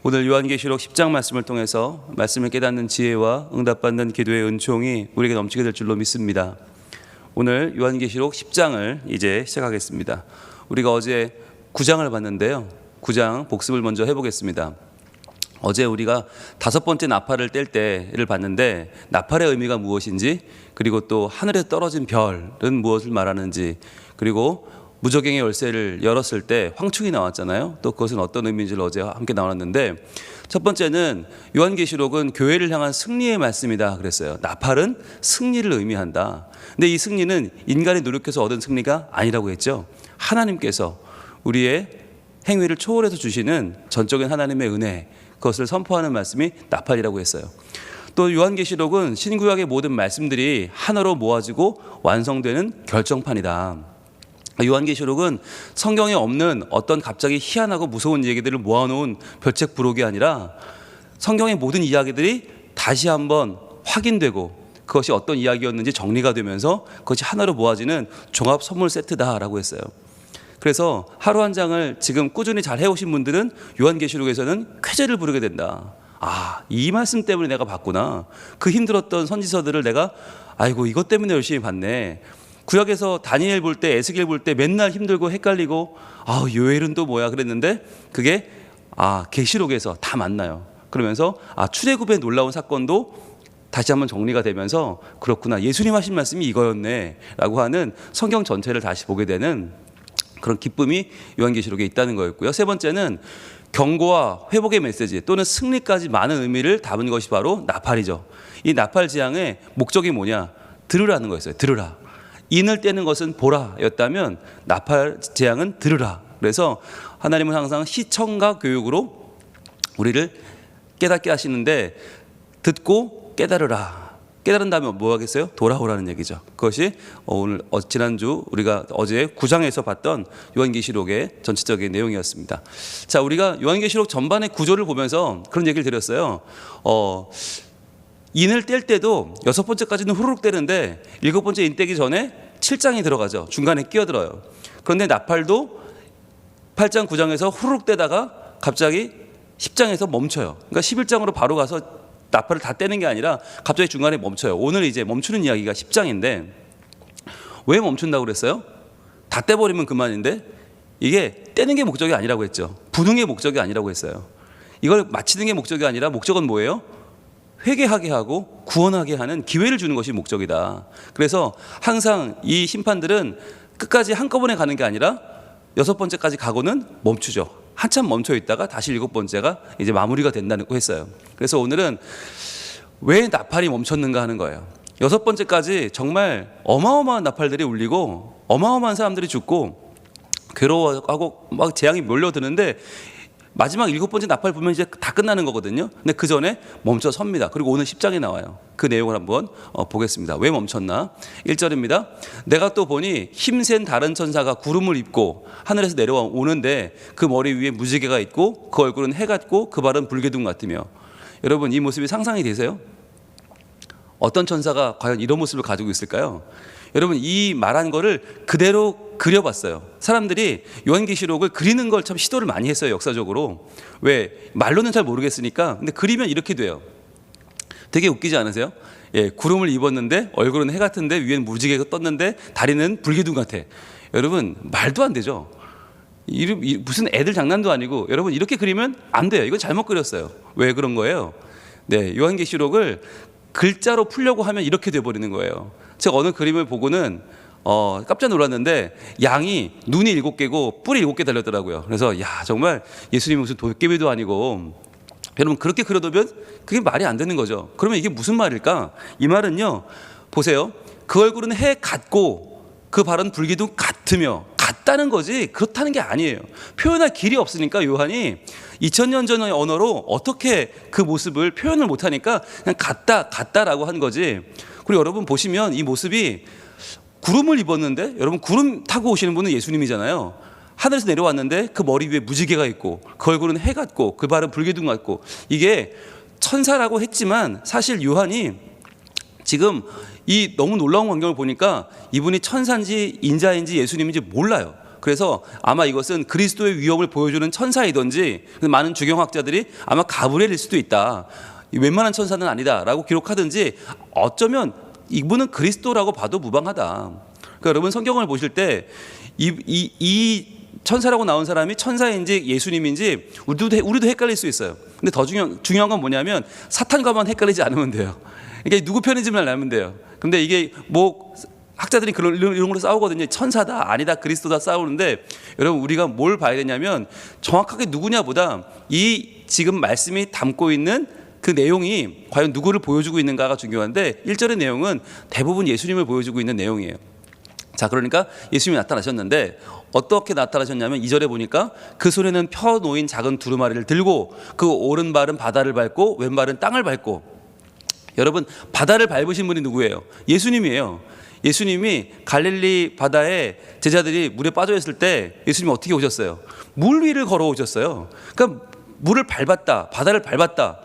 오늘 요한계시록 10장 말씀을 통해서 말씀을 깨닫는 지혜와 응답받는 기도의 은총이 우리에게 넘치게 될 줄로 믿습니다. 오늘 요한계시록 10장을 이제 시작하겠습니다. 우리가 어제 9장을 봤는데요. 9장 복습을 먼저 해보겠습니다. 어제 우리가 5번째 나팔을 뗄 때를 봤는데 나팔의 의미가 무엇인지, 그리고 또 하늘에 떨어진 별은 무엇을 말하는지, 그리고 무저갱의 열쇠를 열었을 때 황충이 나왔잖아요. 또 그것은 어떤 의미인지를 어제 함께 나눴는데, 첫 번째는 요한계시록은 교회를 향한 승리의 말씀이다 그랬어요. 나팔은 승리를 의미한다. 근데 이 승리는 인간이 노력해서 얻은 승리가 아니라고 했죠. 하나님께서 우리의 행위를 초월해서 주시는 전적인 하나님의 은혜, 그것을 선포하는 말씀이 나팔이라고 했어요. 또 요한계시록은 신구약의 모든 말씀들이 하나로 모아지고 완성되는 결정판이다. 요한계시록은 성경에 없는 어떤 갑자기 희한하고 무서운 얘기들을 모아놓은 별책 부록이 아니라 성경의 모든 이야기들이 다시 한번 확인되고 그것이 어떤 이야기였는지 정리가 되면서 그것이 하나로 모아지는 종합 선물 세트다라고 했어요. 그래서 하루 한 장을 지금 꾸준히 잘 해오신 분들은 요한계시록에서는 쾌재를 부르게 된다. 아, 이 말씀 때문에 내가 봤구나. 그 힘들었던 선지서들을 내가 아이고 이것 때문에 열심히 봤네. 구약에서 다니엘 볼 때, 에스겔 볼 때 맨날 힘들고 헷갈리고 요엘은 또 뭐야 그랬는데 그게 계시록에서 다 만나요. 그러면서 출애굽의 놀라운 사건도 다시 한번 정리가 되면서 그렇구나, 예수님 하신 말씀이 이거였네 라고 하는 성경 전체를 다시 보게 되는 그런 기쁨이 요한계시록에 있다는 거였고요. 세 번째는 경고와 회복의 메시지 또는 승리까지 많은 의미를 담은 것이 바로 나팔이죠. 이 나팔 지향의 목적이 뭐냐? 들으라는 거였어요. 들으라. 인을 떼는 것은 보라였다면 나팔 재앙은 들으라. 그래서 하나님은 항상 시청과 교육으로 우리를 깨닫게 하시는데, 듣고 깨달으라. 깨달은 다음에 뭐 하겠어요? 돌아오라는 얘기죠. 그것이 오늘 지난주 우리가 어제 9장에서 봤던 요한계시록의 전체적인 내용이었습니다. 자, 우리가 요한계시록 전반의 구조를 보면서 그런 얘기를 드렸어요. 인을 뗄 때도 6번째까지는 후루룩 떼는데 7번째 인 떼기 전에 7장이 들어가죠. 중간에 끼어들어요. 그런데 나팔도 8장 9장에서 후루룩 떼다가 갑자기 10장에서 멈춰요. 그러니까 11장으로 바로 가서 나팔을 다 떼는 게 아니라 갑자기 중간에 멈춰요. 오늘 이제 멈추는 이야기가 10장인데 왜 멈춘다고 그랬어요? 다 떼버리면 그만인데 이게 떼는 게 목적이 아니라고 했죠. 부는 게 목적이 아니라고 했어요. 이걸 마치는 게 목적이 아니라 목적은 뭐예요? 회개하게 하고 구원하게 하는 기회를 주는 것이 목적이다. 그래서 항상 이 심판들은 끝까지 한꺼번에 가는 게 아니라 6번째까지 가고는 멈추죠. 한참 멈춰 있다가 다시 7번째가 이제 마무리가 된다고 했어요. 그래서 오늘은 왜 나팔이 멈췄는가 하는 거예요. 6번째까지 정말 어마어마한 나팔들이 울리고 어마어마한 사람들이 죽고 괴로워하고 막 재앙이 몰려드는데 마지막 7번째 나팔 보면 이제 다 끝나는 거거든요. 근데 그 전에 멈춰 섭니다. 그리고 오늘 10장에 나와요. 그 내용을 한번 보겠습니다. 왜 멈췄나? 1절입니다. 내가 또 보니 힘센 다른 천사가 구름을 입고 하늘에서 내려와 오는데 그 머리 위에 무지개가 있고 그 얼굴은 해 같고 그 발은 불개둥 같으며. 여러분, 이 모습이 상상이 되세요? 어떤 천사가 과연 이런 모습을 가지고 있을까요? 여러분, 이 말한 거를 그대로 그려봤어요. 사람들이 요한계시록을 그리는 걸 참 시도를 많이 했어요. 역사적으로. 왜? 말로는 잘 모르겠으니까. 근데 그리면 이렇게 돼요. 되게 웃기지 않으세요? 구름을 입었는데 얼굴은 해 같은데 위엔 무지개가 떴는데 다리는 불기둥 같아. 여러분, 말도 안 되죠. 무슨 애들 장난도 아니고, 여러분 이렇게 그리면 안 돼요. 이건 잘못 그렸어요. 왜 그런 거예요? 요한계시록을 글자로 풀려고 하면 이렇게 돼버리는 거예요. 제가 어느 그림을 보고는 깜짝 놀랐는데 양이 눈이 7개고 뿔이 7개 달렸더라고요. 그래서 정말 예수님이 무슨 도깨비도 아니고, 여러분 그렇게 그려두면 그게 말이 안 되는 거죠. 그러면 이게 무슨 말일까? 이 말은요, 보세요. 그 얼굴은 해 같고 그 발은 불기둥 같으며, 같다는 거지 그렇다는 게 아니에요. 표현할 길이 없으니까 요한이 2000년 전의 언어로 어떻게 그 모습을 표현을 못하니까 그냥 같다라고 한 거지. 그리고 여러분 보시면 이 모습이 구름을 입었는데, 여러분 구름 타고 오시는 분은 예수님이잖아요. 하늘에서 내려왔는데 그 머리 위에 무지개가 있고 그 얼굴은 해 같고 그 발은 불기둥 같고, 이게 천사라고 했지만 사실 요한이 지금 이 너무 놀라운 광경을 보니까 이분이 천사인지 인자인지 예수님인지 몰라요. 그래서 아마 이것은 그리스도의 위엄을 보여주는 천사이든지 많은 주경학자들이 아마 가브리엘일 수도 있다. 웬만한 천사는 아니다라고 기록하든지 어쩌면 이분은 그리스도라고 봐도 무방하다. 그러니까 여러분 성경을 보실 때 이 천사라고 나온 사람이 천사인지 예수님인지 우리도 헷갈릴 수 있어요. 근데 더 중요한 건 뭐냐면 사탄과만 헷갈리지 않으면 돼요. 그러니까 누구 편인지만 알면 돼요. 근데 이게 뭐 학자들이 이런 걸로 싸우거든요. 천사다 아니다 그리스도다 싸우는데 여러분 우리가 뭘 봐야 되냐면 정확하게 누구냐보다 이 지금 말씀이 담고 있는 그 내용이 과연 누구를 보여주고 있는가가 중요한데 1절의 내용은 대부분 예수님을 보여주고 있는 내용이에요. 자, 그러니까 예수님이 나타나셨는데 어떻게 나타나셨냐면 2절에 보니까 그 손에는 펴놓인 작은 두루마리를 들고 그 오른발은 바다를 밟고 왼발은 땅을 밟고. 여러분 바다를 밟으신 분이 누구예요? 예수님이에요. 예수님이 갈릴리 바다에 제자들이 물에 빠져 있을 때 예수님이 어떻게 오셨어요? 물 위를 걸어오셨어요. 그러니까 물을 밟았다, 바다를 밟았다.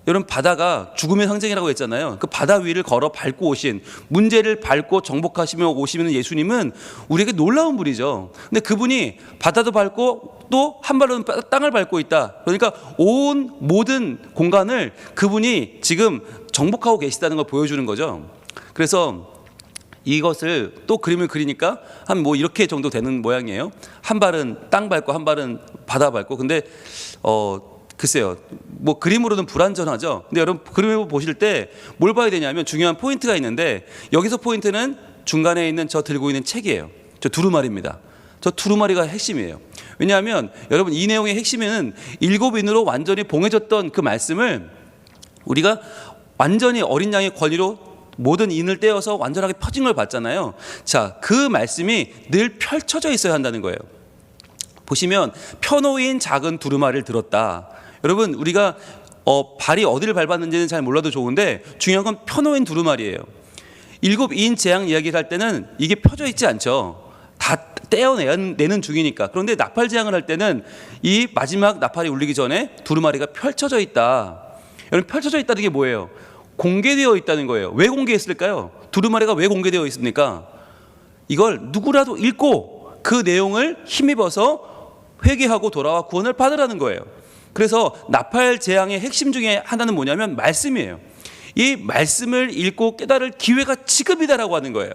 여러분 바다가 죽음의 상징이라고 했잖아요. 그 바다 위를 걸어 밟고 오신, 문제를 밟고 정복하시며 오시는 예수님은 우리에게 놀라운 분이죠. 근데 그분이 바다도 밟고 또 한 발로는 땅을 밟고 있다. 그러니까 온 모든 공간을 그분이 지금 정복하고 계시다는 걸 보여주는 거죠. 그래서 이것을 또 그림을 그리니까 한 뭐 이렇게 정도 되는 모양이에요. 한 발은 땅 밟고 한 발은 바다 밟고. 근데 글쎄요, 뭐 그림으로는 불완전하죠. 근데 여러분 그림을 보실 때 뭘 봐야 되냐면 중요한 포인트가 있는데 여기서 포인트는 중간에 있는 저 들고 있는 책이에요. 저 두루마리입니다. 저 두루마리가 핵심이에요. 왜냐하면 여러분 이 내용의 핵심은 7인으로 완전히 봉해졌던 그 말씀을 우리가 완전히 어린 양의 권위로 모든 인을 떼어서 완전하게 펴진 걸 봤잖아요. 자, 그 말씀이 늘 펼쳐져 있어야 한다는 거예요. 보시면 펴놓인 작은 두루마리를 들었다. 여러분 우리가 발이 어디를 밟았는지는 잘 몰라도 좋은데 중요한 건 펴놓인 두루마리예요. 7인 재앙 이야기를 할 때는 이게 펴져 있지 않죠. 다 떼어내는 중이니까. 그런데 나팔 재앙을 할 때는 이 마지막 나팔이 울리기 전에 두루마리가 펼쳐져 있다. 여러분 펼쳐져 있다는 게 뭐예요? 공개되어 있다는 거예요. 왜 공개했을까요? 두루마리가 왜 공개되어 있습니까? 이걸 누구라도 읽고 그 내용을 힘입어서 회개하고 돌아와 구원을 받으라는 거예요. 그래서 나팔 재앙의 핵심 중에 하나는 뭐냐면 말씀이에요. 이 말씀을 읽고 깨달을 기회가 지금이다라고 하는 거예요.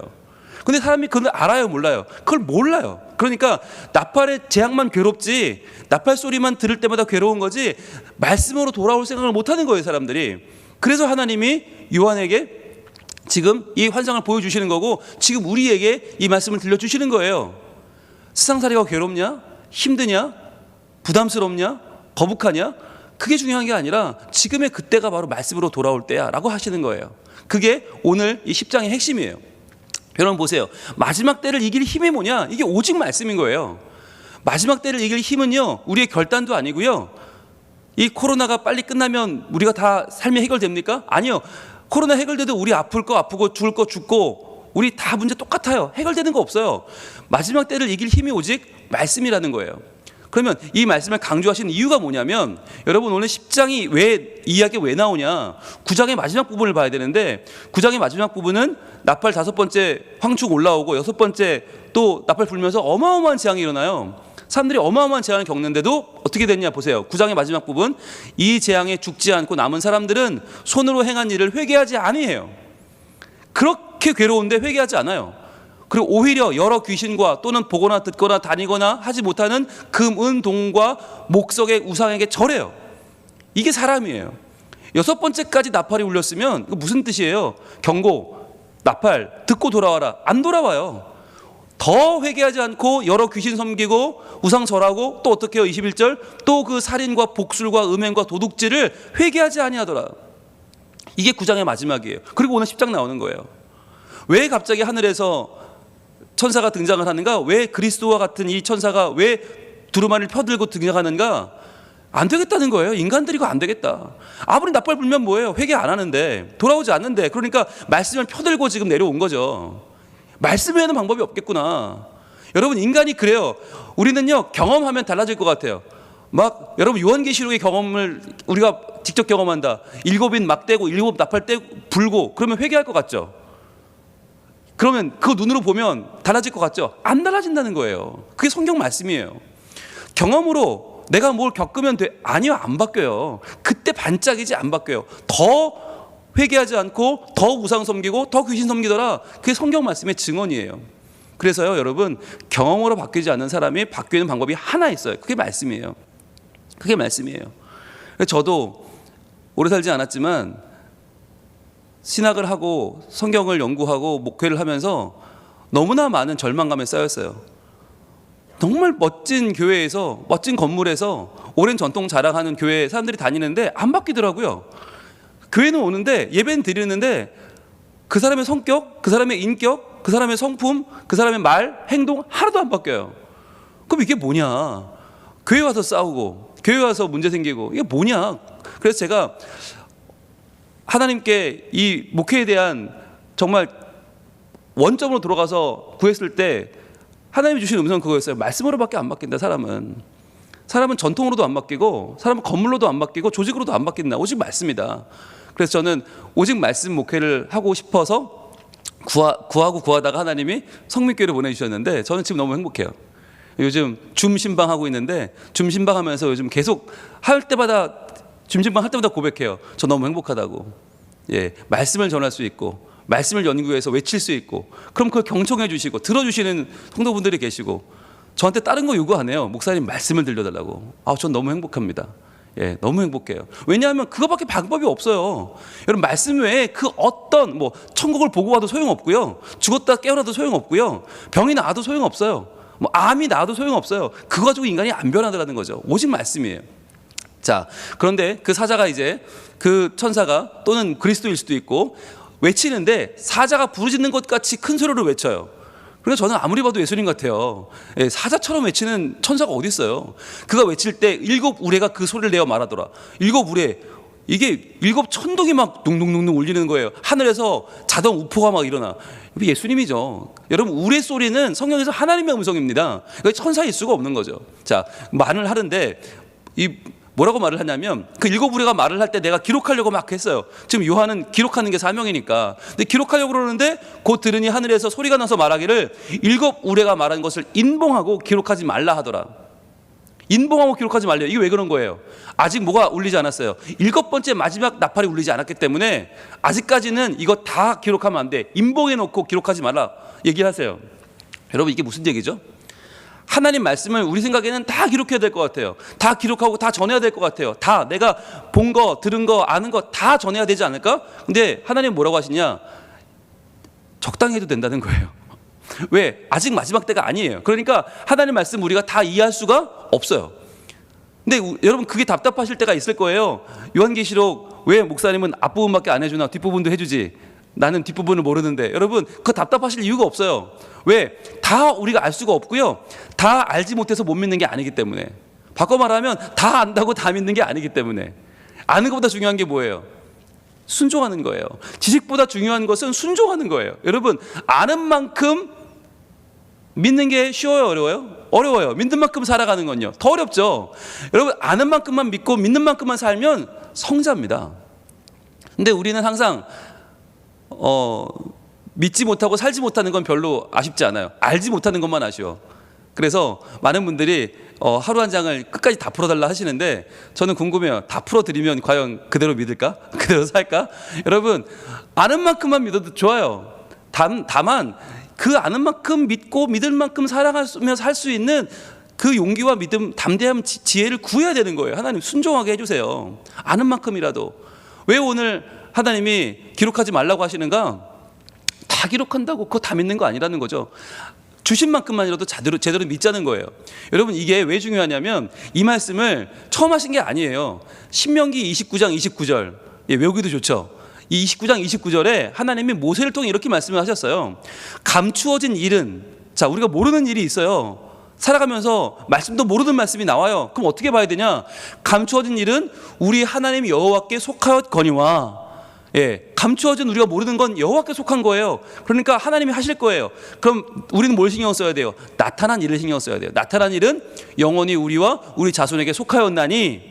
근데 사람이 그걸 알아요, 몰라요? 그걸 몰라요. 그러니까 나팔의 재앙만 괴롭지 나팔 소리만 들을 때마다 괴로운 거지 말씀으로 돌아올 생각을 못하는 거예요, 사람들이. 그래서 하나님이 요한에게 지금 이 환상을 보여주시는 거고 지금 우리에게 이 말씀을 들려주시는 거예요. 세상살이가 괴롭냐? 힘드냐? 부담스럽냐? 거북하냐? 그게 중요한 게 아니라 지금의 그때가 바로 말씀으로 돌아올 때야 라고 하시는 거예요. 그게 오늘 이 10장의 핵심이에요. 여러분 보세요. 마지막 때를 이길 힘이 뭐냐? 이게 오직 말씀인 거예요. 마지막 때를 이길 힘은요 우리의 결단도 아니고요, 이 코로나가 빨리 끝나면 우리가 다 삶이 해결됩니까? 아니요. 코로나 해결돼도 우리 아플 거 아프고 죽을 거 죽고 우리 다 문제 똑같아요. 해결되는 거 없어요. 마지막 때를 이길 힘이 오직 말씀이라는 거예요. 그러면 이 말씀을 강조하시는 이유가 뭐냐면 여러분 오늘 10장이 왜 이야기가 왜 나오냐? 9장의 마지막 부분을 봐야 되는데 9장의 마지막 부분은 나팔 5번째 황축 올라오고 6번째 또 나팔 불면서 어마어마한 재앙이 일어나요. 사람들이 어마어마한 재앙을 겪는데도 어떻게 됐냐 보세요. 9장의 마지막 부분, 이 재앙에 죽지 않고 남은 사람들은 손으로 행한 일을 회개하지 아니해요. 그렇게 괴로운데 회개하지 않아요. 그리고 오히려 여러 귀신과 또는 보거나 듣거나 다니거나 하지 못하는 금, 은, 동과 목석의 우상에게 절해요. 이게 사람이에요. 6번째까지 나팔이 울렸으면 무슨 뜻이에요? 경고, 나팔 듣고 돌아와라. 안 돌아와요. 더 회개하지 않고 여러 귀신 섬기고 우상 절하고 또 어떻게 해요? 21절 또 그 살인과 복술과 음행과 도둑질을 회개하지 아니하더라. 이게 9장의 마지막이에요. 그리고 오늘 10장 나오는 거예요. 왜 갑자기 하늘에서 천사가 등장을 하는가? 왜 그리스도와 같은 이 천사가 왜 두루마리를 펴들고 등장하는가? 안 되겠다는 거예요. 인간들이 이거 안 되겠다. 아무리 나팔 불면 뭐예요? 회개 안 하는데 돌아오지 않는데. 그러니까 말씀을 펴들고 지금 내려온 거죠. 말씀 외에는 방법이 없겠구나. 여러분 인간이 그래요. 우리는요 경험하면 달라질 것 같아요. 막 여러분 요한계시록의 경험을 우리가 직접 경험한다. 7인 막 떼고 7 나팔 떼고 불고 그러면 회개할 것 같죠. 그러면 그거 눈으로 보면 달라질 것 같죠? 안 달라진다는 거예요. 그게 성경 말씀이에요. 경험으로 내가 뭘 겪으면 돼? 아니요, 안 바뀌어요. 그때 반짝이지 안 바뀌어요. 더 회개하지 않고 더 우상 섬기고 더 귀신 섬기더라. 그게 성경 말씀의 증언이에요. 그래서요, 여러분, 경험으로 바뀌지 않는 사람이 바뀌는 방법이 하나 있어요. 그게 말씀이에요. 그게 말씀이에요. 저도 오래 살지 않았지만 신학을 하고 성경을 연구하고 목회를 하면서 너무나 많은 절망감에 쌓였어요. 정말 멋진 교회에서, 멋진 건물에서 오랜 전통 자랑하는 교회에 사람들이 다니는데 안 바뀌더라고요. 교회는 오는데, 예배는 드리는데 그 사람의 성격, 그 사람의 인격, 그 사람의 성품, 그 사람의 말, 행동 하나도 안 바뀌어요. 그럼 이게 뭐냐? 교회 와서 싸우고 교회 와서 문제 생기고 이게 뭐냐? 그래서 제가 하나님께 이 목회에 대한 정말 원점으로 돌아가서 구했을 때 하나님이 주신 음성은 그거였어요. 말씀으로밖에 안 바뀐다. 사람은 전통으로도 안 바뀌고, 사람은 건물로도 안 바뀌고, 조직으로도 안 바뀐다. 오직 말씀이다. 그래서 저는 오직 말씀 목회를 하고 싶어서 구하다가 하나님이 성민교회를 보내주셨는데 저는 지금 너무 행복해요. 요즘 줌 신방하고 있는데 줌 신방하면서 요즘 계속 할 때마다 줌 신방 할 때마다 고백해요. 저 너무 행복하다고. 예, 말씀을 전할 수 있고 말씀을 연구해서 외칠 수 있고, 그럼 그걸 경청해 주시고 들어주시는 성도분들이 계시고, 저한테 다른 거 요구 안 해요. 목사님 말씀을 들려달라고. 전 너무 행복합니다. 예, 너무 행복해요. 왜냐하면 그거밖에 방법이 없어요. 여러분, 말씀 외에 그 어떤 천국을 보고 와도 소용없고요, 죽었다 깨어나도 소용없고요, 병이 나아도 소용없어요, 암이 나아도 소용없어요. 그거 가지고 인간이 안 변하더라는 거죠. 오직 말씀이에요. 자, 그런데 그 사자가 이제 그 천사가 또는 그리스도일 수도 있고 외치는데, 사자가 부르짖는 것 같이 큰 소리로 외쳐요. 그래서 저는 아무리 봐도 예수님 같아요. 예, 사자처럼 외치는 천사가 어디 있어요? 그가 외칠 때 7 우레가 그 소리를 내어 말하더라. 7 우레, 이게 7 천둥이 막 둥둥둥둥 울리는 거예요. 하늘에서 자동 우포가 막 일어나. 예수님이죠. 여러분, 우레 소리는 성경에서 하나님의 음성입니다. 천사일 수가 없는 거죠. 자, 말을 하는데 뭐라고 말을 하냐면, 그 7 우레가 말을 할 때 내가 기록하려고 막 했어요. 지금 요한은 기록하는 게 사명이니까. 근데 기록하려고 그러는데 곧 들으니 하늘에서 소리가 나서 말하기를 7 우레가 말한 것을 인봉하고 기록하지 말라 하더라. 인봉하고 기록하지 말래요. 이게 왜 그런 거예요? 아직 뭐가 울리지 않았어요. 7번째 마지막 나팔이 울리지 않았기 때문에 아직까지는 이거 다 기록하면 안 돼. 인봉해 놓고 기록하지 말라 얘기를 하세요. 여러분, 이게 무슨 얘기죠? 하나님 말씀을 우리 생각에는 다 기록해야 될 것 같아요. 다 기록하고 다 전해야 될 것 같아요. 다 내가 본 거, 들은 거, 아는 거 다 전해야 되지 않을까? 근데 하나님 뭐라고 하시냐? 적당히 해도 된다는 거예요. 왜? 아직 마지막 때가 아니에요. 그러니까 하나님 말씀 우리가 다 이해할 수가 없어요. 근데 여러분, 그게 답답하실 때가 있을 거예요. 요한계시록 왜 목사님은 앞부분밖에 안 해주나 뒷부분도 해주지? 나는 뒷부분을 모르는데. 여러분, 그거 답답하실 이유가 없어요. 왜? 다 우리가 알 수가 없고요, 다 알지 못해서 못 믿는 게 아니기 때문에. 바꿔 말하면 다 안다고 다 믿는 게 아니기 때문에. 아는 것보다 중요한 게 뭐예요? 순종하는 거예요. 지식보다 중요한 것은 순종하는 거예요. 여러분, 아는 만큼 믿는 게 쉬워요, 어려워요? 어려워요. 믿는 만큼 살아가는 건요, 더 어렵죠. 여러분, 아는 만큼만 믿고 믿는 만큼만 살면 성자입니다. 근데 우리는 항상 믿지 못하고 살지 못하는 건 별로 아쉽지 않아요. 알지 못하는 것만 아쉬워. 그래서 많은 분들이 하루 한 장을 끝까지 다 풀어달라 하시는데, 저는 궁금해요. 다 풀어드리면 과연 그대로 믿을까? 그대로 살까? 여러분, 아는 만큼만 믿어도 좋아요. 다만 그 아는 만큼 믿고 믿을 만큼 살아가며 살 수 있는 그 용기와 믿음, 담대함, 지혜를 구해야 되는 거예요. 하나님 순종하게 해주세요. 아는 만큼이라도. 왜 오늘 하나님이 기록하지 말라고 하시는가? 다 기록한다고 그거 다 믿는 거 아니라는 거죠. 주신 만큼만이라도 제대로 믿자는 거예요. 여러분, 이게 왜 중요하냐면, 이 말씀을 처음 하신 게 아니에요. 신명기 29장 29절, 외우기도 좋죠. 이 29장 29절에 하나님이 모세를 통해 이렇게 말씀을 하셨어요. 감추어진 일은, 자, 우리가 모르는 일이 있어요. 살아가면서 말씀도 모르는 말씀이 나와요. 그럼 어떻게 봐야 되냐? 감추어진 일은 우리 하나님 여호와께 속하였거니와. 감추어진 우리가 모르는 건 여호와께 속한 거예요. 그러니까 하나님이 하실 거예요. 그럼 우리는 뭘 신경 써야 돼요? 나타난 일을 신경 써야 돼요. 나타난 일은 영원히 우리와 우리 자손에게 속하였나니,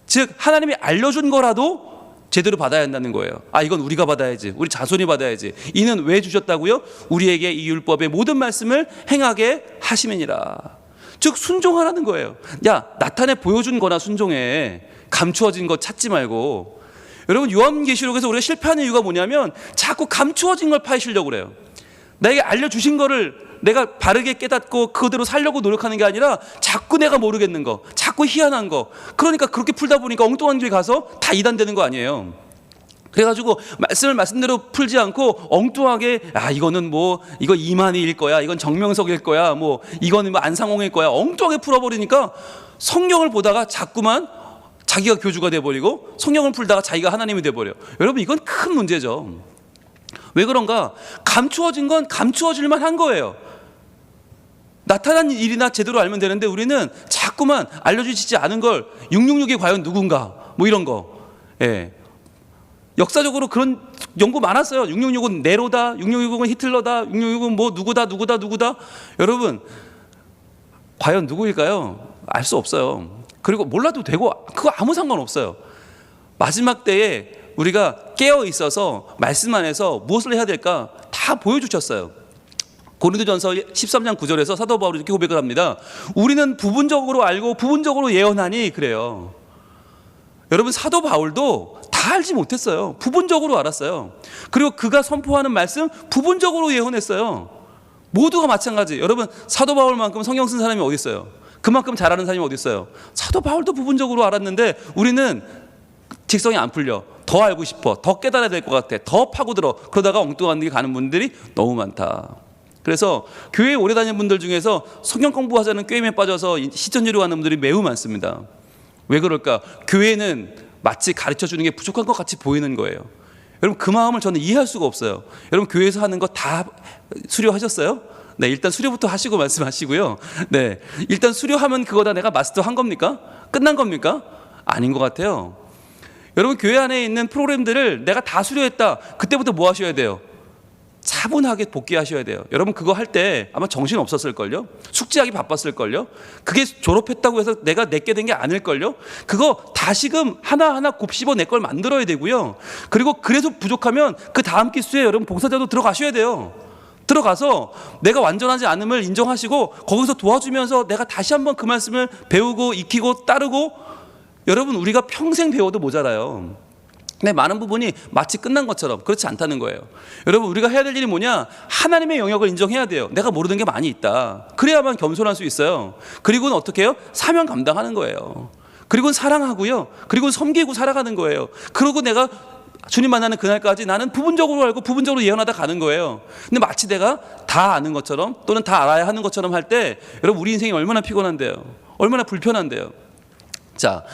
즉 하나님이 알려준 거라도 제대로 받아야 한다는 거예요. 아, 이건 우리가 받아야지. 우리 자손이 받아야지. 이는 왜 주셨다고요? 우리에게 이 율법의 모든 말씀을 행하게 하심이니라. 즉 순종하라는 거예요. 야, 나타내 보여준 거나 순종해. 감추어진 거 찾지 말고. 여러분, 요한계시록에서 우리가 실패하는 이유가 뭐냐면 자꾸 감추어진 걸 파시려고 그래요. 나에게 알려주신 거를 내가 바르게 깨닫고 그대로 살려고 노력하는 게 아니라 자꾸 내가 모르겠는 거, 자꾸 희한한 거. 그러니까 그렇게 풀다 보니까 엉뚱한 길 가서 다 이단되는 거 아니에요. 그래가지고 말씀대로 풀지 않고 엉뚱하게, 아, 이거는 뭐 이거 이만희일 거야, 이건 정명석일 거야, 뭐 이거는 뭐 안상홍일 거야, 엉뚱하게 풀어버리니까 성경을 보다가 자꾸만 자기가 교주가 돼버리고 성경을 풀다가 자기가 하나님이 돼버려. 여러분, 이건 큰 문제죠. 왜 그런가? 감추어진 건 감추어질만 한 거예요. 나타난 일이나 제대로 알면 되는데 우리는 자꾸만 알려주시지 않은 걸 666이 과연 누군가, 뭐 이런 거. 예. 역사적으로 그런 연구 많았어요. 666은 네로다, 666은 히틀러다, 666은 뭐 누구다. 여러분, 과연 누구일까요? 알 수 없어요. 그리고 몰라도 되고 그거 아무 상관없어요. 마지막 때에 우리가 깨어 있어서 말씀 안에서 무엇을 해야 될까 다 보여주셨어요. 고린도전서 13장 9절에서 사도 바울이 이렇게 고백을 합니다. 우리는 부분적으로 알고 부분적으로 예언하니, 그래요. 여러분, 사도 바울도 다 알지 못했어요. 부분적으로 알았어요. 그리고 그가 선포하는 말씀 부분적으로 예언했어요. 모두가 마찬가지. 여러분, 사도 바울만큼 성경 쓴 사람이 어디 있어요? 그만큼 잘하는 사람이 어디 있어요? 사도 바울도 부분적으로 알았는데 우리는 직성이 안 풀려. 더 알고 싶어. 더 깨달아야 될 것 같아. 더 파고들어. 그러다가 엉뚱한 길 가는 분들이 너무 많다. 그래서 교회에 오래 다니는 분들 중에서 성경 공부하자는 게임에 빠져서 시천지로 가는 분들이 매우 많습니다. 왜 그럴까? 교회는 마치 가르쳐주는 게 부족한 것 같이 보이는 거예요. 여러분, 그 마음을 저는 이해할 수가 없어요. 여러분, 교회에서 하는 거 다 수료하셨어요? 네, 일단 수료부터 하시고 말씀하시고요. 네, 일단 수료하면 그거 다 내가 마스터 한 겁니까? 끝난 겁니까? 아닌 것 같아요. 여러분, 교회 안에 있는 프로그램들을 내가 다 수료했다. 그때부터 뭐 하셔야 돼요? 차분하게 복귀하셔야 돼요. 여러분, 그거 할 때 아마 정신 없었을걸요? 숙제하기 바빴을걸요? 그게 졸업했다고 해서 내가 내게 된 게 아닐걸요? 그거 다시금 하나하나 곱씹어 내 걸 만들어야 되고요. 그리고 그래서 부족하면 그 다음 기수에 여러분 봉사자도 들어가셔야 돼요. 들어가서 내가 완전하지 않음을 인정하시고 거기서 도와주면서 내가 다시 한번 그 말씀을 배우고 익히고 따르고. 여러분, 우리가 평생 배워도 모자라요. 근데 많은 부분이 마치 끝난 것처럼 그렇지 않다는 거예요. 여러분, 우리가 해야 될 일이 뭐냐? 하나님의 영역을 인정해야 돼요. 내가 모르는 게 많이 있다. 그래야만 겸손할 수 있어요. 그리고는 어떻게 해요? 사명 감당하는 거예요. 그리고는 사랑하고요. 그리고는 섬기고 살아가는 거예요. 그러고 내가 주님 만나는 그날까지 나는 부분적으로 알고 부분적으로 예언하다 가는 거예요. 근데 마치 내가 다 아는 것처럼 또는 다 알아야 하는 것처럼 할 때 여러분, 우리 인생이 얼마나 피곤한데요. 얼마나 불편한데요. 자,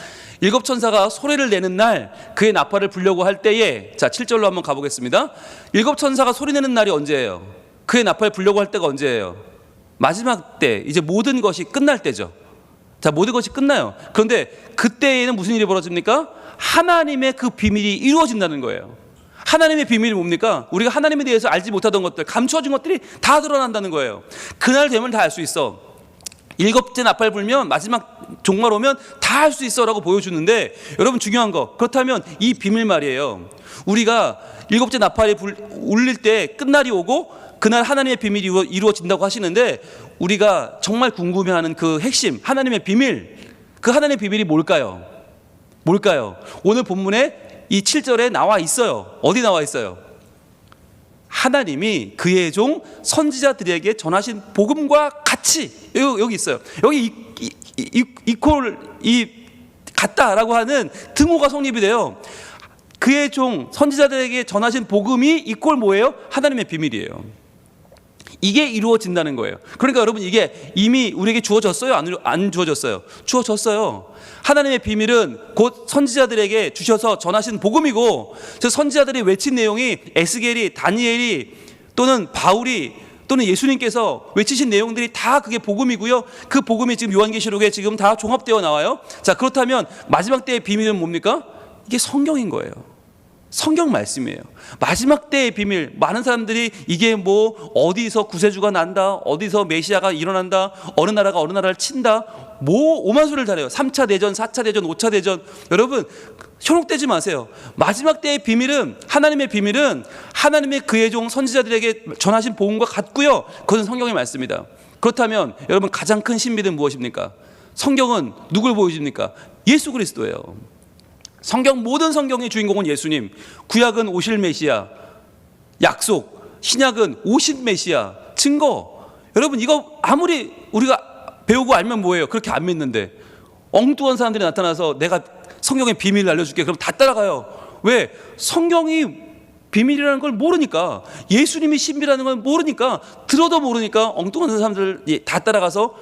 일곱 천사가 소리를 내는 날 그의 나팔을 불려고 할 때에, 자 7절로 한번 가보겠습니다. 일곱 천사가 소리 내는 날이 언제예요? 그의 나팔 불려고 할 때가 언제예요? 마지막 때, 이제 모든 것이 끝날 때죠. 자, 모든 것이 끝나요. 그런데 그때에는 무슨 일이 벌어집니까? 하나님의 그 비밀이 이루어진다는 거예요. 하나님의 비밀이 뭡니까? 우리가 하나님에 대해서 알지 못하던 것들, 감추어진 것들이 다 드러난다는 거예요. 그날 되면 다 알 수 있어. 일곱째 나팔 불면 마지막 종말 오면 다 할 수 있어라고 보여주는데, 여러분, 중요한 거, 그렇다면 이 비밀 말이에요. 우리가 일곱째 나팔이 울릴 때 끝날이 오고 그날 하나님의 비밀이 이루어진다고 하시는데, 우리가 정말 궁금해하는 그 핵심, 하나님의 비밀, 그 하나님의 비밀이 뭘까요? 오늘 본문에 이 7절에 나와 있어요. 어디 나와 있어요? 하나님이 그의 종 선지자들에게 전하신 복음과 같이, 여기 있어요. 여기 이퀄 같다라고 하는 등호가 성립이 돼요. 그의 종 선지자들에게 전하신 복음이 이퀄 뭐예요? 하나님의 비밀이에요. 이게 이루어진다는 거예요. 그러니까 여러분, 이게 이미 우리에게 주어졌어요? 안 주어졌어요? 주어졌어요. 하나님의 비밀은 곧 선지자들에게 주셔서 전하신 복음이고, 저 선지자들이 외친 내용이 에스겔이, 다니엘이 또는 바울이 또는 예수님께서 외치신 내용들이 다 그게 복음이고요. 그 복음이 지금 요한계시록에 지금 다 종합되어 나와요. 자, 그렇다면 마지막 때의 비밀은 뭡니까? 이게 성경인 거예요. 성경 말씀이에요. 마지막 때의 비밀. 많은 사람들이 이게 뭐 어디서 구세주가 난다, 어디서 메시아가 일어난다, 어느 나라가 어느 나라를 친다, 뭐 오만 소리를 다 해요. 3차 대전, 4차 대전, 5차 대전. 여러분 현혹되지 마세요. 마지막 때의 비밀은, 하나님의 비밀은 하나님의 그의 종 선지자들에게 전하신 복음과 같고요, 그것은 성경의 말씀이다. 그렇다면 여러분 가장 큰 신비는 무엇입니까? 성경은 누굴 보여줍니까? 예수 그리스도예요. 성경, 모든 성경의 주인공은 예수님. 구약은 오실 메시아, 약속. 신약은 오신 메시아, 증거. 여러분 이거 아무리 우리가 배우고 알면 뭐예요? 그렇게 안 믿는데 엉뚱한 사람들이 나타나서 내가 성경의 비밀을 알려줄게, 그럼 다 따라가요. 왜? 성경이 비밀이라는 걸 모르니까, 예수님이 신비라는 걸 모르니까, 들어도 모르니까 엉뚱한 사람들 다 따라가서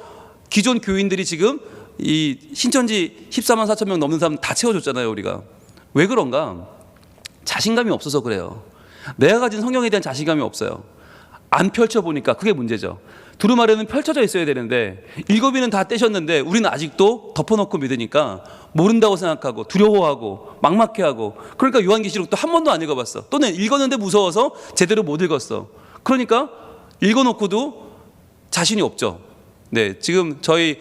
기존 교인들이 지금 이 신천지 14만 4천 명 넘는 사람 다 채워줬잖아요. 우리가 왜 그런가? 자신감이 없어서 그래요. 내가 가진 성경에 대한 자신감이 없어요. 안 펼쳐보니까 그게 문제죠. 두루마리는 펼쳐져 있어야 되는데 7위는 다 떼셨는데 우리는 아직도 덮어놓고 믿으니까 모른다고 생각하고 두려워하고 막막해하고, 그러니까 요한계시록도 한 번도 안 읽어봤어. 또는 읽었는데 무서워서 제대로 못 읽었어. 그러니까 읽어놓고도 자신이 없죠. 네, 지금 저희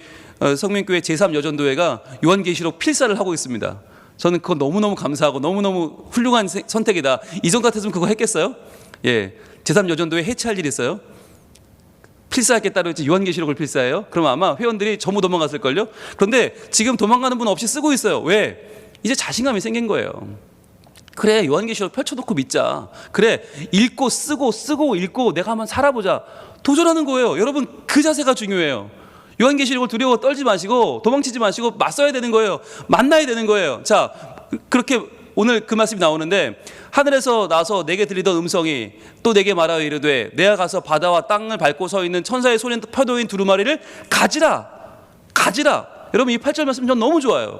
성민교회 제3여전도회가 요한계시록 필사를 하고 있습니다. 저는 그거 너무너무 감사하고 너무너무 훌륭한 선택이다. 이전 같았으면 그거 했겠어요? 예, 제3여전도회 해체할 일이 있어요. 필사할 게 따로 있지, 요한계시록을 필사해요? 그럼 아마 회원들이 전부 도망갔을걸요? 그런데 지금 도망가는 분 없이 쓰고 있어요. 왜? 이제 자신감이 생긴 거예요. 그래, 요한계시록 펼쳐놓고 믿자. 그래, 읽고 쓰고 읽고 내가 한번 살아보자. 도전하는 거예요. 여러분 그 자세가 중요해요. 요한계시록을 두려워 떨지 마시고 도망치지 마시고 맞서야 되는 거예요. 만나야 되는 거예요. 자, 그렇게 오늘 그 말씀이 나오는데, 하늘에서 나서 내게 들리던 음성이 또 내게 말하여 이르되 내가 가서 바다와 땅을 밟고 서 있는 천사의 손에 펴놓인 두루마리를 가지라. 여러분 이 8절 말씀 전 너무 좋아요.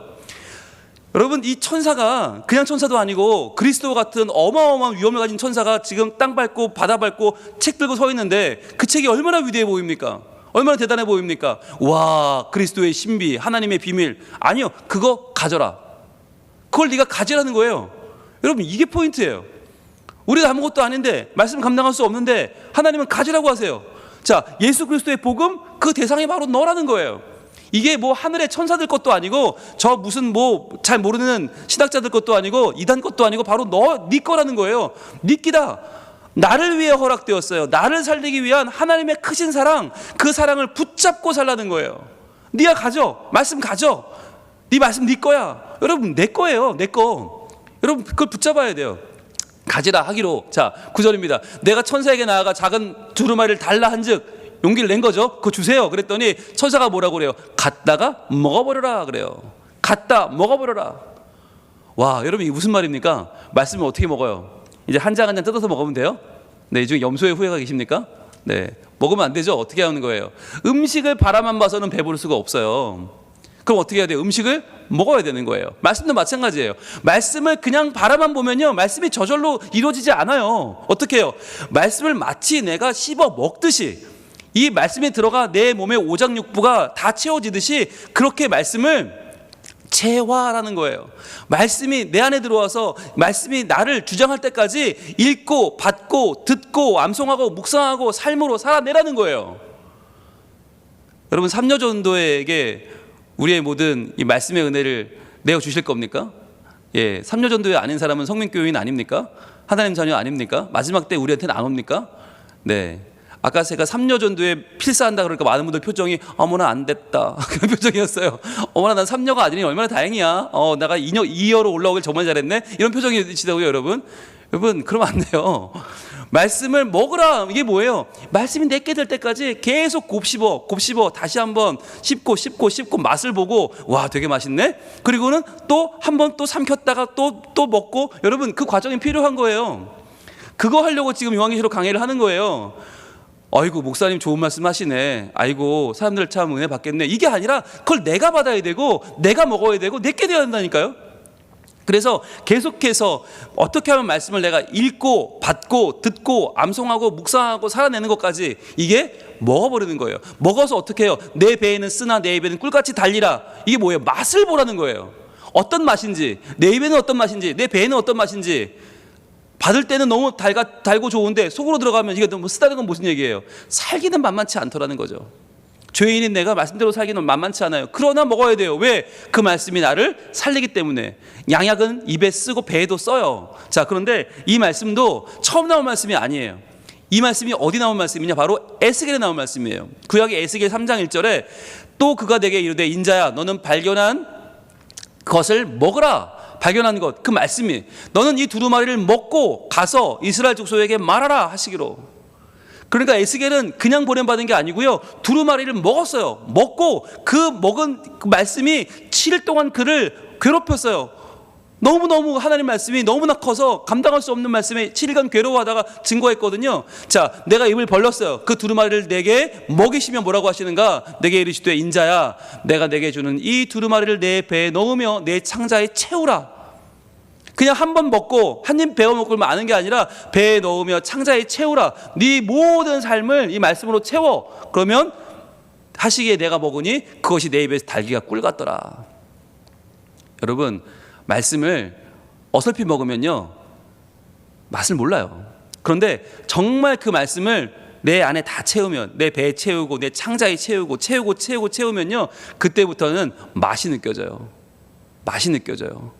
여러분 이 천사가 그냥 천사도 아니고 그리스도 같은 어마어마한 위엄을 가진 천사가 지금 땅 밟고 바다 밟고 책 들고 서 있는데, 그 책이 얼마나 위대해 보입니까? 얼마나 대단해 보입니까? 와, 그리스도의 신비, 하나님의 비밀. 아니요, 그거 가져라. 그걸 네가 가지라는 거예요. 여러분 이게 포인트예요. 우리가 아무것도 아닌데, 말씀 감당할 수 없는데 하나님은 가지라고 하세요. 자, 예수 그리스도의 복음, 그 대상이 바로 너라는 거예요. 이게 뭐 하늘의 천사들 것도 아니고 저 무슨 뭐 잘 모르는 신학자들 것도 아니고 이단 것도 아니고 바로 네 거라는 거예요. 네 끼다. 나를 위해 허락되었어요. 나를 살리기 위한 하나님의 크신 사랑, 그 사랑을 붙잡고 살라는 거예요. 네가 가져. 말씀 가져. 네 말씀 네 거야. 여러분 내 거예요. 내 거. 여러분 그걸 붙잡아야 돼요. 가지라 하기로. 자, 9절입니다. 내가 천사에게 나아가 작은 두루마리를 달라 한즉, 용기를 낸 거죠. 그거 주세요. 그랬더니 천사가 뭐라고 그래요? 갖다가 먹어버려라 그래요. 갖다 먹어버려라. 와, 여러분 이게 무슨 말입니까? 말씀을 어떻게 먹어요? 이제 한 장 한 장 뜯어서 먹으면 돼요? 네, 이 중에 염소의 후예가 계십니까? 네, 먹으면 안 되죠. 어떻게 하는 거예요? 음식을 바라만 봐서는 배부를 수가 없어요. 그럼 어떻게 해야 돼요? 음식을 먹어야 되는 거예요. 말씀도 마찬가지예요. 말씀을 그냥 바라만 보면요, 말씀이 저절로 이루어지지 않아요. 어떻게 해요? 말씀을 마치 내가 씹어 먹듯이, 이 말씀에 들어가 내 몸의 오장육부가 다 채워지듯이 그렇게 말씀을 체화라는 거예요. 말씀이 내 안에 들어와서 말씀이 나를 주장할 때까지 읽고 받고 듣고 암송하고 묵상하고 삶으로 살아내라는 거예요. 여러분 삼려전도에게 우리의 모든 이 말씀의 은혜를 내어 주실 겁니까? 예, 삼려전도회 아닌 사람은 성민교인 아닙니까? 하나님 자녀 아닙니까? 마지막 때 우리한테는 안 옵니까? 네. 아까 제가 삼려전도에 필사한다 그러니까 많은 분들 표정이 어머나 안 됐다 그런 표정이었어요. 어머나 난 삼려가 아니니 얼마나 다행이야. 내가 2여로 올라오길 정말 잘했네. 이런 표정이시다고요, 여러분. 여러분 그러면 안 돼요. 말씀을 먹으라. 이게 뭐예요? 말씀이 내게 될 때까지 계속 곱씹어 다시 한번 씹고 맛을 보고 와 되게 맛있네. 그리고는 또 한 번 또 삼켰다가 또 먹고. 여러분 그 과정이 필요한 거예요. 그거 하려고 지금 요한계시록 강의를 하는 거예요. 아이고 목사님 좋은 말씀 하시네. 아이고 사람들 참 은혜 받겠네. 이게 아니라 그걸 내가 받아야 되고 내가 먹어야 되고 내게 되어야 한다니까요. 그래서 계속해서 어떻게 하면 말씀을 내가 읽고 받고 듣고 암송하고 묵상하고 살아내는 것까지 이게 먹어버리는 거예요. 먹어서 어떻게 해요? 내 배에는 쓰나 내 입에는 꿀같이 달리라. 이게 뭐예요? 맛을 보라는 거예요. 어떤 맛인지, 내 입에는 어떤 맛인지, 내 배에는 어떤 맛인지 받을 때는 너무 달고 좋은데 속으로 들어가면 이게 너무 쓰다는 건 무슨 얘기예요? 살기는 만만치 않더라는 거죠. 죄인인 내가 말씀대로 살기는 만만치 않아요. 그러나 먹어야 돼요. 왜? 그 말씀이 나를 살리기 때문에. 양약은 입에 쓰고 배에도 써요. 자, 그런데 이 말씀도 처음 나온 말씀이 아니에요. 이 말씀이 어디 나온 말씀이냐? 바로 에스겔에 나온 말씀이에요. 구약의 에스겔 3장 1절에 또 그가 내게 이르되 인자야 너는 발견한 것을 먹으라. 발견한 것, 그 말씀이 너는 이 두루마리를 먹고 가서 이스라엘 족속에게 말하라 하시기로. 그러니까 에스겔은 그냥 보냄받은 게 아니고요, 두루마리를 먹었어요. 먹고 그 먹은 그 말씀이 7일 동안 그를 괴롭혔어요. 너무너무 하나님 말씀이 너무나 커서 감당할 수 없는 말씀에 7일간 괴로워하다가 증거했거든요. 자, 내가 입을 벌렸어요. 그 두루마리를 내게 먹이시면 뭐라고 하시는가? 내게 이르시되 인자야 내가 내게 주는 이 두루마리를 내 배에 넣으며 내 창자에 채우라. 그냥 한 번 먹고 한 입 베어 먹고 마는 게 아니라 배에 넣으며 창자에 채우라. 네 모든 삶을 이 말씀으로 채워. 그러면 하시기에 내가 먹으니 그것이 내 입에서 달기가 꿀 같더라. 여러분, 말씀을 어설피 먹으면요 맛을 몰라요. 그런데 정말 그 말씀을 내 안에 다 채우면, 내 배에 채우고 내 창자에 채우면요 그때부터는 맛이 느껴져요. 맛이 느껴져요.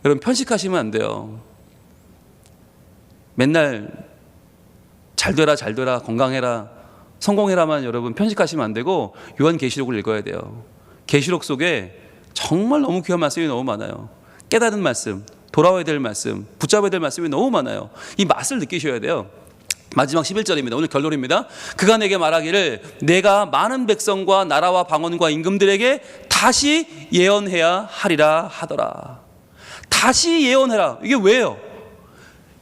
여러분, 편식하시면 안 돼요. 맨날 잘 되라 건강해라 성공해라만 여러분 편식하시면 안 되고 요한계시록을 읽어야 돼요. 계시록 속에 정말 너무 귀한 말씀이 너무 많아요. 깨달은 말씀, 돌아와야 될 말씀, 붙잡아야 될 말씀이 너무 많아요. 이 맛을 느끼셔야 돼요. 마지막 11절입니다. 오늘 결론입니다. 그가 내게 말하기를 내가 많은 백성과 나라와 방언과 임금들에게 다시 예언해야 하리라 하더라. 다시 예언해라. 이게 왜요?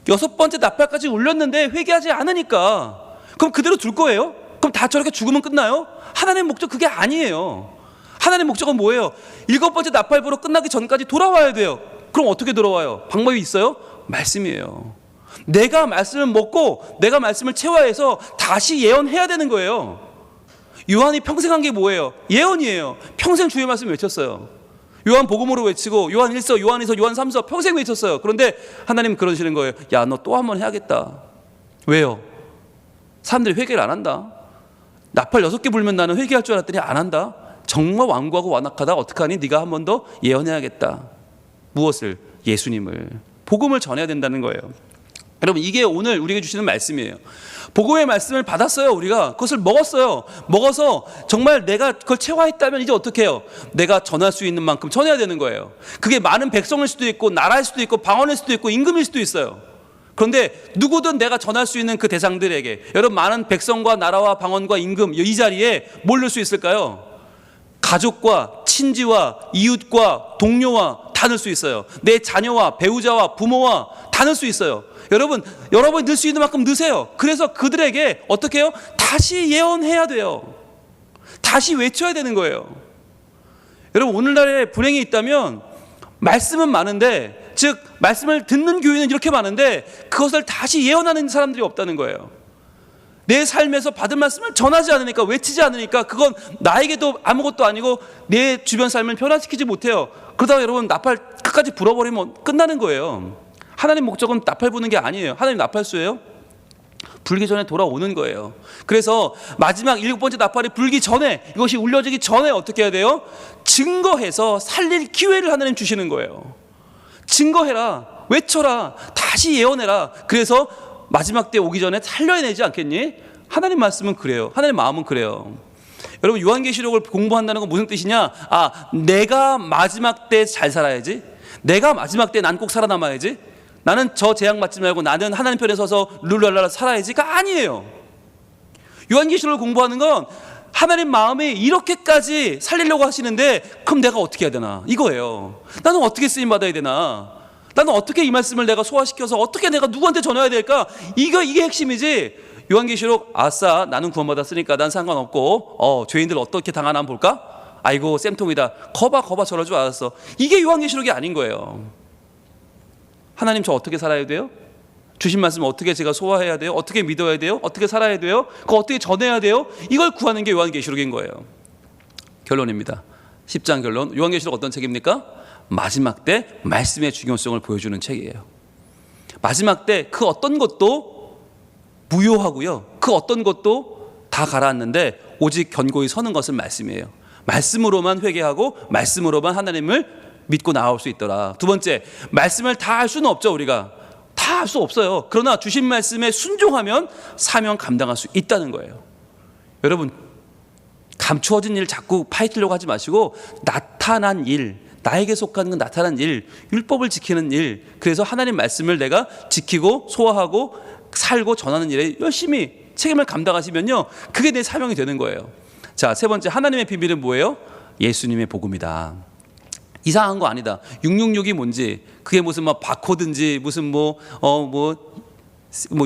6번째 나팔까지 울렸는데 회개하지 않으니까. 그럼 그대로 둘 거예요? 그럼 다 저렇게 죽으면 끝나요? 하나님의 목적 그게 아니에요. 하나님의 목적은 뭐예요? 7번째 나팔 불어 끝나기 전까지 돌아와야 돼요. 그럼 어떻게 돌아와요? 방법이 있어요? 말씀이에요. 내가 말씀을 먹고 내가 말씀을 채워야 해서 다시 예언해야 되는 거예요. 요한이 평생 한 게 뭐예요? 예언이에요. 평생 주의 말씀 외쳤어요. 요한 복음으로 외치고 요한 1서, 요한 2서, 요한 3서 평생 외쳤어요. 그런데 하나님 그러시는 거예요. 야, 너 또 한 번 해야겠다. 왜요? 사람들이 회개를 안 한다. 나팔 6개 불면 나는 회개할 줄 알았더니 안 한다. 정말 완고하고 완악하다. 어떡하니? 네가 한 번 더 예언해야겠다. 무엇을? 예수님을. 복음을 전해야 된다는 거예요. 여러분, 이게 오늘 우리에게 주시는 말씀이에요. 복음의 말씀을 받았어요. 우리가 그것을 먹었어요. 먹어서 정말 내가 그걸 체화했다면 이제 어떻게 해요? 내가 전할 수 있는 만큼 전해야 되는 거예요. 그게 많은 백성일 수도 있고 나라일 수도 있고 방언일 수도 있고 임금일 수도 있어요. 그런데 누구든 내가 전할 수 있는 그 대상들에게, 여러분, 많은 백성과 나라와 방언과 임금 이 자리에 뭘 넣을 수 있을까요? 가족과 친지와 이웃과 동료와 다 넣을 수 있어요. 내 자녀와 배우자와 부모와 다 넣을 수 있어요. 여러분이 넣을 수 있는 만큼 넣으세요. 그래서 그들에게 어떻게 해요? 다시 예언해야 돼요. 다시 외쳐야 되는 거예요. 여러분, 오늘날에 불행이 있다면 말씀은 많은데, 즉 말씀을 듣는 교회는 이렇게 많은데 그것을 다시 예언하는 사람들이 없다는 거예요. 내 삶에서 받은 말씀을 전하지 않으니까, 외치지 않으니까 그건 나에게도 아무것도 아니고 내 주변 삶을 변화시키지 못해요. 그러다가 여러분 나팔 끝까지 불어버리면 끝나는 거예요. 하나님 목적은 나팔 부는 게 아니에요. 하나님 나팔수예요. 불기 전에 돌아오는 거예요. 그래서 마지막 7번째 나팔이 불기 전에, 이것이 울려지기 전에 어떻게 해야 돼요? 증거해서 살릴 기회를 하나님 주시는 거예요. 증거해라, 외쳐라, 다시 예언해라. 그래서 마지막 때 오기 전에 살려야 되지 않겠니? 하나님 말씀은 그래요. 하나님 마음은 그래요. 여러분, 요한계시록을 공부한다는 건 무슨 뜻이냐? 내가 마지막 때 잘 살아야지. 내가 마지막 때 난 꼭 살아남아야지. 나는 저 재앙 맞지 말고 나는 하나님 편에 서서 룰랄라 살아야지가 아니에요. 요한계시록을 공부하는 건 하나님 마음이 이렇게까지 살리려고 하시는데, 그럼 내가 어떻게 해야 되나? 이거예요. 나는 어떻게 쓰임 받아야 되나? 나는 어떻게 이 말씀을 내가 소화시켜서 어떻게 내가 누구한테 전해야 될까? 이게 핵심이지. 요한계시록, 아싸, 나는 구원받았으니까 난 상관없고 죄인들 어떻게 당하나 한번 볼까? 아이고 쌤통이다. 거봐 저럴 줄 알았어. 이게 요한계시록이 아닌 거예요. 하나님, 저 어떻게 살아야 돼요? 주신 말씀 어떻게 제가 소화해야 돼요? 어떻게 믿어야 돼요? 어떻게 살아야 돼요? 그거 어떻게 전해야 돼요? 이걸 구하는 게 요한계시록인 거예요. 결론입니다. 10장 결론. 요한계시록 어떤 책입니까? 마지막 때 말씀의 중요성을 보여주는 책이에요. 마지막 때 그 어떤 것도 무효하고요. 그 어떤 것도 다 가라앉는데 오직 견고히 서는 것은 말씀이에요. 말씀으로만 회개하고 말씀으로만 하나님을 믿고 나올 수 있더라. 두 번째, 말씀을 다 할 수는 없죠. 우리가 다 할 수 없어요. 그러나 주신 말씀에 순종하면 사명 감당할 수 있다는 거예요. 여러분, 감추어진 일 자꾸 파헤치려고 하지 마시고 나타난 일, 나에게 속하는 건 나타난 일, 율법을 지키는 일, 그래서 하나님 말씀을 내가 지키고 소화하고 살고 전하는 일에 열심히 책임을 감당하시면요, 그게 내 사명이 되는 거예요. 자, 세 번째, 하나님의 비밀은 뭐예요? 예수님의 복음이다. 이상한 거 아니다. 666이 뭔지, 그게 무슨 뭐 바코드인지, 무슨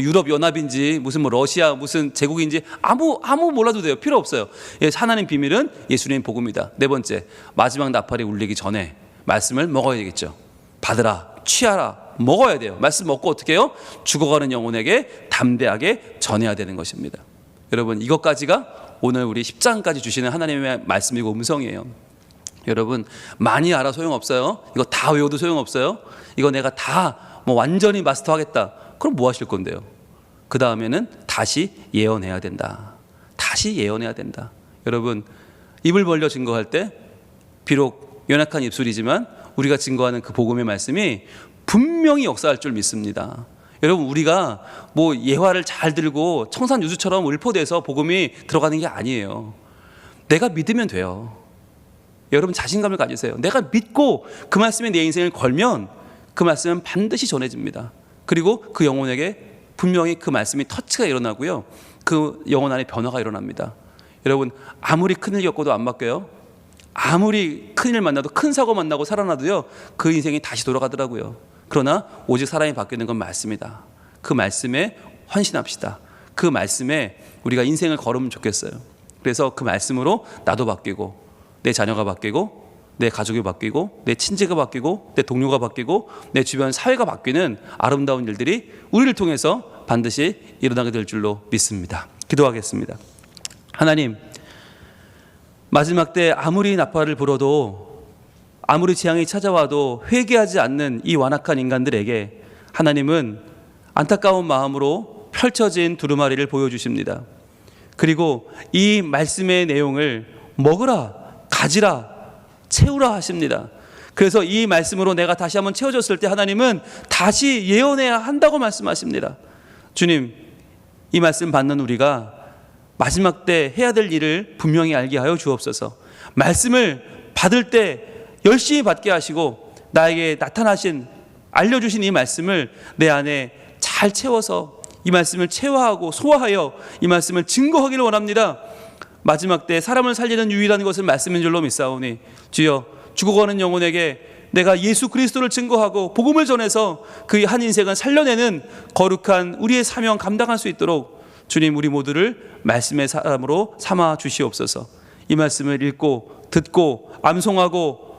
유럽 연합인지, 무슨 뭐 러시아 무슨 제국인지 아무 몰라도 돼요. 필요 없어요. 하나님 비밀은 예수님의 복음이다. 네 번째, 마지막 나팔이 울리기 전에 말씀을 먹어야 되겠죠. 받으라, 취하라, 먹어야 돼요. 말씀 먹고 어떻게 해요? 죽어가는 영혼에게 담대하게 전해야 되는 것입니다. 여러분, 이것까지가 오늘 우리 10장까지 주시는 하나님의 말씀이고 음성이에요. 여러분, 많이 알아 소용없어요. 이거 다 외워도 소용없어요. 이거 내가 다 뭐 완전히 마스터하겠다. 그럼 뭐 하실 건데요? 그 다음에는 다시 예언해야 된다. 다시 예언해야 된다. 여러분, 입을 벌려 증거할 때 비록 연약한 입술이지만 우리가 증거하는 그 복음의 말씀이 분명히 역사할 줄 믿습니다. 여러분, 우리가 뭐 예화를 잘 들고 청산유수처럼 울포돼서 복음이 들어가는 게 아니에요. 내가 믿으면 돼요. 여러분, 자신감을 가지세요. 내가 믿고 그 말씀에 내 인생을 걸면 그 말씀은 반드시 전해집니다. 그리고 그 영혼에게 분명히 그 말씀이 터치가 일어나고요, 그 영혼 안에 변화가 일어납니다. 여러분, 아무리 큰일 겪어도 안 바뀌어요. 아무리 큰일 만나도, 큰 사고 만나고 살아나도요, 그 인생이 다시 돌아가더라고요. 그러나 오직 사람이 바뀌는 건 말씀이다. 그 말씀에 헌신합시다. 그 말씀에 우리가 인생을 걸으면 좋겠어요. 그래서 그 말씀으로 나도 바뀌고, 내 자녀가 바뀌고, 내 가족이 바뀌고, 내 친지가 바뀌고, 내 동료가 바뀌고, 내 주변 사회가 바뀌는 아름다운 일들이 우리를 통해서 반드시 일어나게 될 줄로 믿습니다. 기도하겠습니다. 하나님, 마지막 때 아무리 나팔을 불어도, 아무리 재앙이 찾아와도 회개하지 않는 이 완악한 인간들에게 하나님은 안타까운 마음으로 펼쳐진 두루마리를 보여주십니다. 그리고 이 말씀의 내용을 먹으라, 가지라, 채우라 하십니다. 그래서 이 말씀으로 내가 다시 한번 채워졌을 때 하나님은 다시 예언해야 한다고 말씀하십니다. 주님, 이 말씀 받는 우리가 마지막 때 해야 될 일을 분명히 알게 하여 주옵소서. 말씀을 받을 때 열심히 받게 하시고, 나에게 나타나신, 알려주신 이 말씀을 내 안에 잘 채워서 이 말씀을 체화하고 소화하여 이 말씀을 증거하기를 원합니다. 마지막 때 사람을 살리는 유일한 것은 말씀인 줄로 믿사오니, 주여, 죽어가는 영혼에게 내가 예수 그리스도를 증거하고 복음을 전해서 그의 한 인생을 살려내는 거룩한 우리의 사명 감당할 수 있도록 주님, 우리 모두를 말씀의 사람으로 삼아 주시옵소서. 이 말씀을 읽고 듣고 암송하고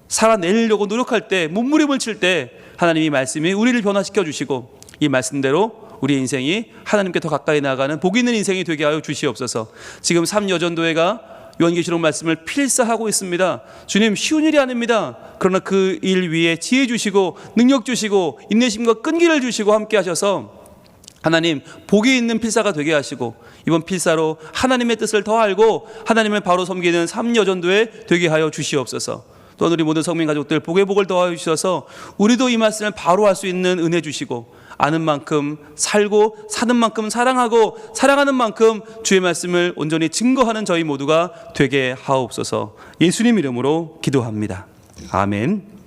살아내려고 노력할 때, 몸부림을 칠 때 하나님이 말씀이 우리를 변화시켜 주시고, 이 말씀대로 우리 인생이 하나님께 더 가까이 나아가는 복 있는 인생이 되게 하여 주시옵소서. 지금 3여전도회가 요한계시록 말씀을 필사하고 있습니다. 주님, 쉬운 일이 아닙니다. 그러나 그 일 위에 지혜 주시고 능력 주시고 인내심과 끈기를 주시고 함께 하셔서 하나님, 복이 있는 필사가 되게 하시고, 이번 필사로 하나님의 뜻을 더 알고 하나님을 바로 섬기는 3여전도회 되게 하여 주시옵소서. 또한 우리 모든 성민 가족들 복의 복을 더하여 주셔서 우리도 이 말씀을 바로 할 수 있는 은혜 주시고, 아는 만큼 살고 사는 만큼 사랑하고 사랑하는 만큼 주의 말씀을 온전히 증거하는 저희 모두가 되게 하옵소서. 예수님 이름으로 기도합니다. 아멘.